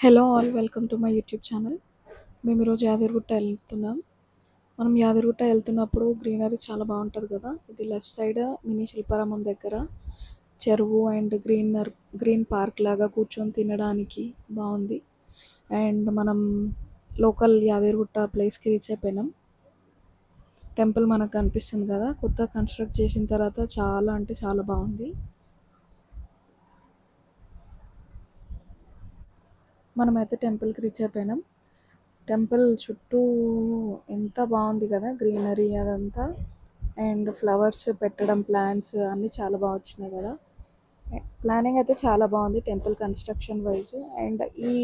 Hello all welcome to my YouTube channel. మేము ఈరోజు యాదగిరిగుట్ట వెళ్తున్నాం. మనం యాదగిరిగుట్ట వెళ్తున్నప్పుడు గ్రీనరీ చాలా బాగుంటుంది కదా. ఇది లెఫ్ట్ సైడ్ మినీ శిల్పారామం దగ్గర చెరువు అండ్ గ్రీన్ పార్క్ లాగా కూర్చొని తినడానికి బాగుంది. అండ్ మనం లోకల్ యాదగిరిగుట్ట ప్లేస్కి రీచ్ అయిపోయినాం. టెంపుల్ మనకు కనిపిస్తుంది కదా, కొత్త కన్స్ట్రక్ట్ చేసిన తర్వాత చాలా అంటే చాలా బాగుంది. మనమైతే టెంపుల్కి రీచ్ అయిపోయినాం. టెంపుల్ చుట్టూ ఎంత బాగుంది కదా, గ్రీనరీ అదంతా. అండ్ ఫ్లవర్స్ పెట్టడం, ప్లాంట్స్ అన్నీ చాలా బాగా వచ్చినాయి కదా. ప్లానింగ్ అయితే చాలా బాగుంది టెంపుల్ కన్స్ట్రక్షన్ వైజ్. అండ్ ఈ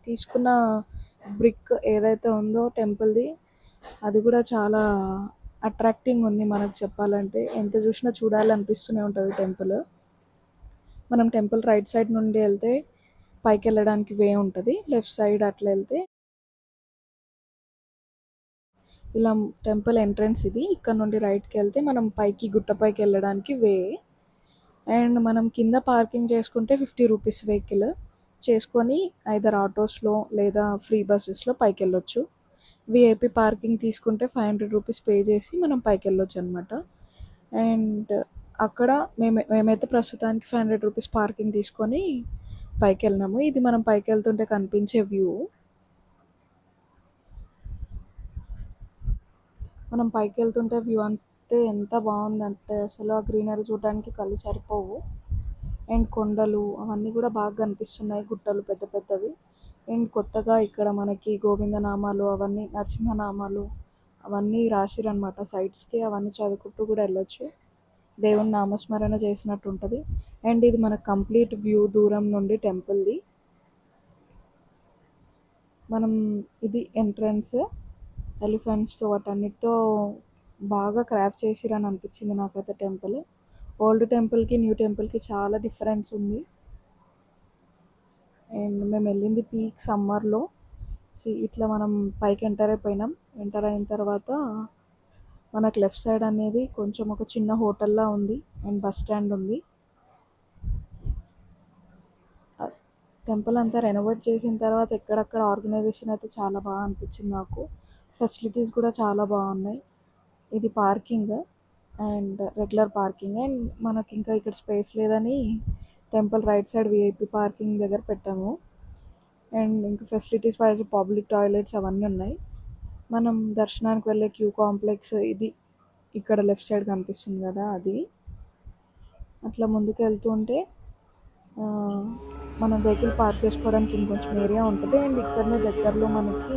తీసుకున్న బ్రిక్ ఏదైతే ఉందో టెంపుల్ది, అది కూడా చాలా అట్రాక్టింగ్ ఉంది. మనకు చెప్పాలంటే ఎంత చూసినా చూడాలనిపిస్తూనే ఉంటుంది టెంపుల్. మనం టెంపుల్ రైట్ సైడ్ నుండి వెళ్తే పైకి వెళ్ళడానికి వే ఉంటుంది, లెఫ్ట్ సైడ్ అట్లా వెళ్తే ఇలా టెంపుల్ ఎంట్రన్స్ ఇది. ఇక్కడ నుండి రైట్కి వెళ్తే మనం పైకి గుట్టపైకి వెళ్ళడానికి వే. అండ్ మనం కింద పార్కింగ్ చేసుకుంటే 50 రూపీస్ వెహికల్ చేసుకొని ఐదర్ ఆటోస్లో లేదా ఫ్రీ బస్సెస్లో పైకి వెళ్ళొచ్చు. విఐపి పార్కింగ్ తీసుకుంటే 500 రూపీస్ పే చేసి మనం పైకి వెళ్ళొచ్చు అనమాట. అండ్ అక్కడ మేమైతే ప్రస్తుతానికి 500 రూపీస్ పార్కింగ్ తీసుకొని పైకి వెళ్ళినాము. ఇది మనం పైకి వెళ్తుంటే కనిపించే వ్యూ. మనం పైకి వెళ్తుంటే వ్యూ అంతే ఎంత బాగుందంటే అసలు ఆ గ్రీనరీ చూడడానికి కళ్ళు సరిపోవు. అండ్ కొండలు అవన్నీ కూడా బాగా కనిపిస్తున్నాయి, గుట్టలు పెద్ద పెద్దవి. అండ్ కొత్తగా ఇక్కడ మనకి గోవిందనామాలు అవన్నీ నరసింహనామాలు అవన్నీ రాసిరనమాట సైడ్స్కి. అవన్నీ చదువుకుంటూ కూడా వెళ్ళొచ్చు, దేవుని నామస్మరణ చేసినట్టు ఉంటుంది. అండ్ ఇది మనకు కంప్లీట్ వ్యూ దూరం నుండి టెంపుల్ది. మనం ఇది ఎంట్రన్స్ ఎలిఫెంట్స్తో వాటన్నిటితో బాగా క్రాఫ్ట్ చేసిరని అనిపించింది నాకైతే టెంపుల్. ఓల్డ్ టెంపుల్కి న్యూ టెంపుల్కి చాలా డిఫరెన్స్ ఉంది. అండ్ మేము వెళ్ళింది పీక్ సమ్మర్లో. సో ఇట్లా మనం పైకి ఎంటర్ అయిపోయినాం. ఎంటర్ అయిన తర్వాత మనకు లెఫ్ట్ సైడ్ అనేది కొంచెం ఒక చిన్న హోటల్లా ఉంది అండ్ బస్ స్టాండ్ ఉంది. టెంపుల్ అంతా రెనోవేట్ చేసిన తర్వాత ఎక్కడక్కడ ఆర్గనైజేషన్ అయితే చాలా బాగా అనిపించింది నాకు. ఫెసిలిటీస్ కూడా చాలా బాగున్నాయి. ఇది parking and regular parking. And మనకి ఇంకా ఇక్కడ స్పేస్ లేదని temple right side VIP parking దగ్గర పెట్టాము. అండ్ ఇంకా ఫెసిలిటీస్ వైజ్ పబ్లిక్ టాయిలెట్స్ అవన్నీ ఉన్నాయి. మనం దర్శనానికి వెళ్ళే క్యూ కాంప్లెక్స్ ఇది ఇక్కడ లెఫ్ట్ సైడ్ కనిపిస్తుంది కదా, అది. అట్లా ముందుకు వెళ్తుంటే మనం వెహికల్ పార్క్ చేసుకోవడానికి ఇంకొంచెం ఏరియా ఉంటుంది. అండ్ ఇక్కడనే దగ్గరలో మనకి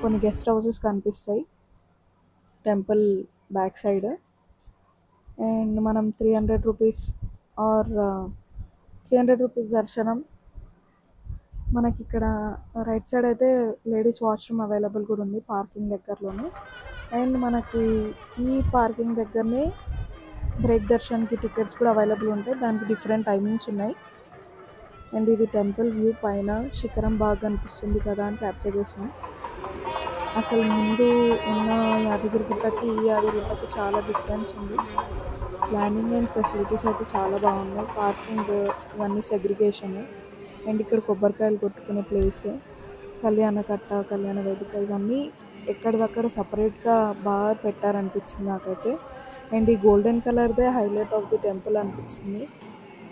కొన్ని గెస్ట్ హౌసెస్ కనిపిస్తాయి టెంపుల్ బ్యాక్ సైడ్. అండ్ మనం 300 రూపీస్ ఆర్ 300 రూపీస్ దర్శనం. మనకి ఇక్కడ రైట్ సైడ్ అయితే లేడీస్ వాష్రూమ్ అవైలబుల్ కూడా ఉంది పార్కింగ్ దగ్గరలోనే. అండ్ మనకి ఈ పార్కింగ్ దగ్గరనే బ్రేక్ దర్శన్కి టికెట్స్ కూడా అవైలబుల్ ఉంటాయి, దానికి డిఫరెంట్ టైమింగ్స్ ఉన్నాయి. అండ్ ఇది టెంపుల్ వ్యూ, పైన శిఖరం బాగా కనిపిస్తుంది కదా అని క్యాప్చర్ చేసినాం. అసలు ముందు ఉన్న యాదగిరిగుట్టకి ఈ యాదగిరిగుట్టకి చాలా డిఫరెన్స్ ఉంది. ప్లానింగ్ అండ్ ఫెసిలిటీస్ అయితే చాలా బాగున్నాయి. పార్కింగ్ ఇవన్నీ సెగ్రిగేషన్. అండ్ ఇక్కడ కొబ్బరికాయలు కొట్టుకునే ప్లేస్, కళ్యాణ వేదిక ఇవన్నీ ఎక్కడిదక్కడ సపరేట్గా బాగా పెట్టారనిపించింది నాకైతే. అండ్ ఈ గోల్డెన్ కలర్దే హైలైట్ ఆఫ్ ది టెంపుల్ అనిపించింది.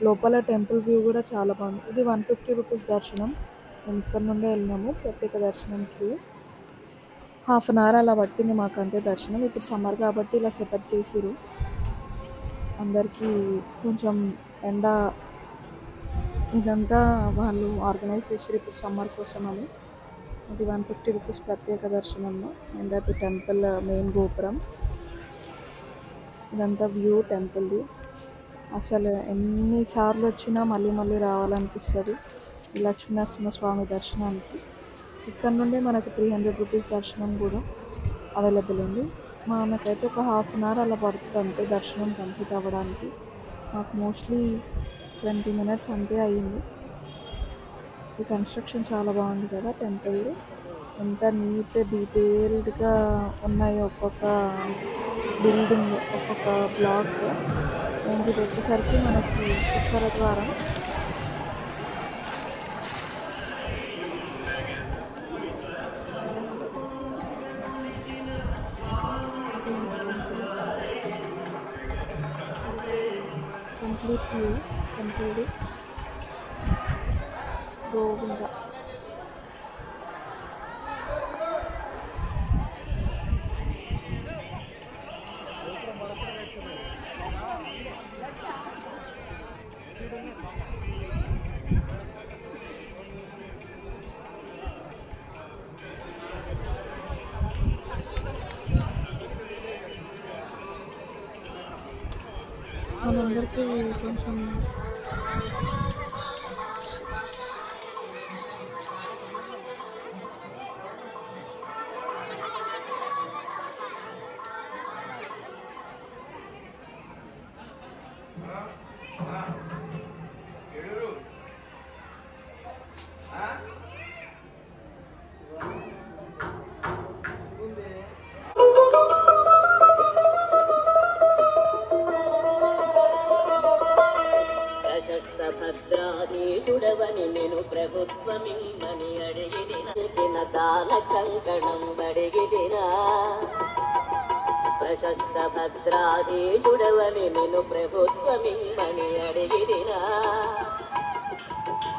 లోపల టెంపుల్ వ్యూ కూడా చాలా బాగుంది. ఇది 150 రూపీస్ దర్శనం. మేము ఇక్కడ నుండే వెళ్ళినాము ప్రత్యేక దర్శనం క్యూ. హాఫ్ అన్ అవర్ అలా పట్టింది మాకు అంతే దర్శనం. ఇప్పుడు సమ్మర్ కాబట్టి ఇలా సెటప్ చేసిరు అందరికీ. కొంచెం ఎండ ఇదంతా వాళ్ళు ఆర్గనైజ్ చేసిరు ఇప్పుడు సమ్మర్ కోసం అని. ఇది 150 రూపీస్ ప్రత్యేక దర్శనము. అండ్ అది టెంపుల్ మెయిన్ గోపురం. ఇదంతా వ్యూ టెంపుల్ది. అసలు ఎన్నిసార్లు వచ్చినా మళ్ళీ మళ్ళీ రావాలనిపిస్తుంది ఈ లక్ష్మీనరసింహస్వామి దర్శనానికి. ఇక్కడ నుండి మనకు 300 రూపీస్ దర్శనం కూడా అవైలబుల్ ఉంది. మనకైతే ఒక హాఫ్ అన్ అవర్ అలా పడుతుంది అంతే దర్శనం కంప్లీట్ అవ్వడానికి. నాకు మోస్ట్లీ 20 మినిట్స్ అంతే అయ్యింది. ఈ కన్స్ట్రక్షన్ చాలా బాగుంది కదా టెంపుల్. ఎంత నీట్ డీటెయిల్డ్గా ఉన్నాయో ఒక్కొక్క బిల్డింగ్, ఒక్కొక్క బ్లాక్. అండ్ ఇది వచ్చేసరికి మనకి ఉత్తర ద్వారం. Complete view complete Govinda. మనందరికీ కొంచెం భద్రాధీశుడవని నేను ప్రభుత్వమిమ్మని అడిగిన దాన కంకణం అడిగినా. ప్రశస్త భద్రాధీశుడవని నేను ప్రభుత్వమిమ్మని అడిగినా.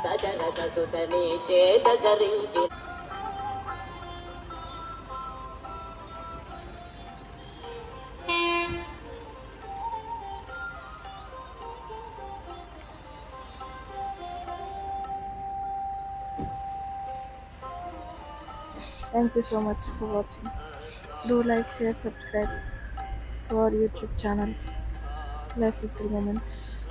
దశరథ సుతని చేత ధరించి Thank you so much for watching. Do like, share, subscribe to our YouTube channel, Life Little Moments.